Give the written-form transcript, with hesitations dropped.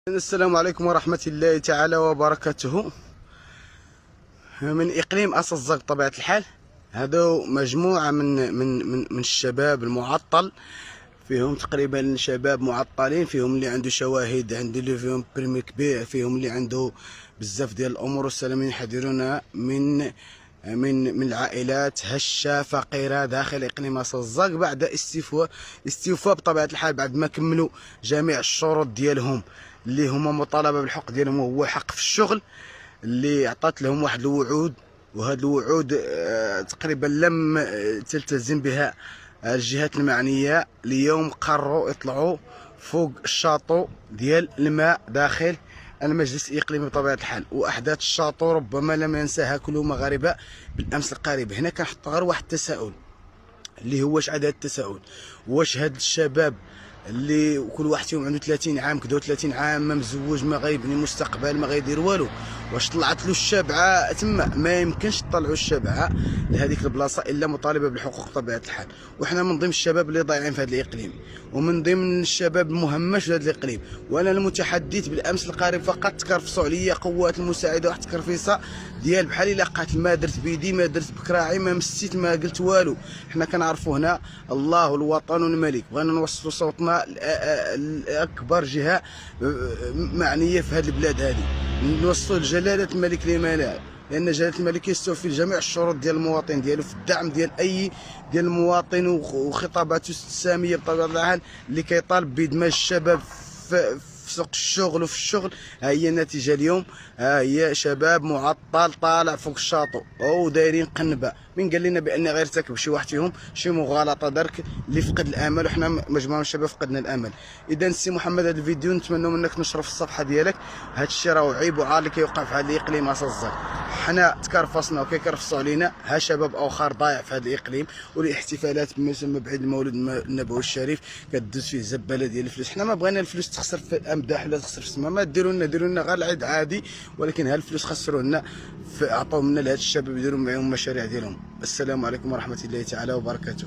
السلام عليكم ورحمة الله تعالى وبركاته. من إقليم أصزق بطبيعة الحال. هذو مجموعة من الشباب المعطل، فيهم تقريبا شباب معطلين، فيهم اللي عنده شواهد، عنده اللي فيهم بريمي كبير، فيهم اللي عنده بزاف ديال الأمور والسلامين يحذرون من العائلات هشة فقيرة داخل إقليم أصزق بعد استيفاء بطبيعة الحال، بعد ما كملوا جميع الشروط ديالهم اللي هما مطالبة بالحق ديالهم، وهو حق في الشغل اللي عطات لهم واحد الوعود. وهاد الوعود تقريبا لم تلتزم بها الجهات المعنية. اليوم قرروا يطلعوا فوق الشاطو ديال الماء داخل المجلس الإقليمي بطبيعة الحال. وأحداث الشاطو ربما لم ينساها كل مغاربة بالأمس القريب. هنا كنحط غير واحد التساؤل، اللي هو واش عاد هاد التساؤل، واش هاد الشباب اللي كل واحد فيهم عنده 30 عام كدا 30 عام، ما مزوج، ما غيبني مستقبل، ما غيدير والو، واش طلعت له الشابعه تما؟ ما يمكنش تطلعوا الشابعه لهذيك البلاصه الا مطالبه بالحقوق بطبيعه الحال. وحنا من ضمن الشباب اللي ضايعين في هذا الاقليم، ومن ضمن الشباب المهمش في هذا الاقليم. وانا المتحدث بالامس القريب فقط تكرفصوا عليا قوات المساعده، واحد التكرفيصه ديال بحال الا قاتل، ما درت بيدي، ما درت بكراعي، ما مسيت، ما قلت والو. حنا كنعرفوا هنا الله الوطن الملك، بغينا نوصلوا صوتنا لاكبر جهه معنيه في هذه البلاد هذه، نوصلوا لجلاله الملك لما، لان جلاله الملك يستوفي جميع الشروط ديال المواطن ديالو في الدعم ديال اي ديال المواطن وخطاباته الساميه بطبيعه الحال اللي كيطالب بادماج الشباب في سوق الشغل وفي الشغل. ها هي النتيجه اليوم، ها هي شباب معطل طالع فوق الشاطئ او دايرين قنبه. من قال لنا بان غير ارتكب شي واحد فيهم شي مغالطه درك اللي فقد الامل، وحنا مجموعه من الشباب فقدنا الامل. اذا سي محمد، هذا الفيديو نتمنى منك نشره في الصفحه ديالك. هذا الشيء راه عيب وعار اللي كيوقع في هذا الاقليم أصزق. حنا تكرفصنا وكيكرفصوا علينا، ها شباب اخر ضايع في هذا الاقليم، والاحتفالات بما يسمى بعيد المولد النبوي الشريف كدوز فيه زباله ديال الفلوس. حنا ما بغينا الفلوس تخسر في الامداح ولا تخسر في السما، ما ديروا لنا غير العيد عادي، ولكن ها الفلوس خسروا لنا، عطاو لنا لهاد الشباب يديروا معاهم المشاريع ديالهم. السلام عليكم ورحمه الله تعالى وبركاته.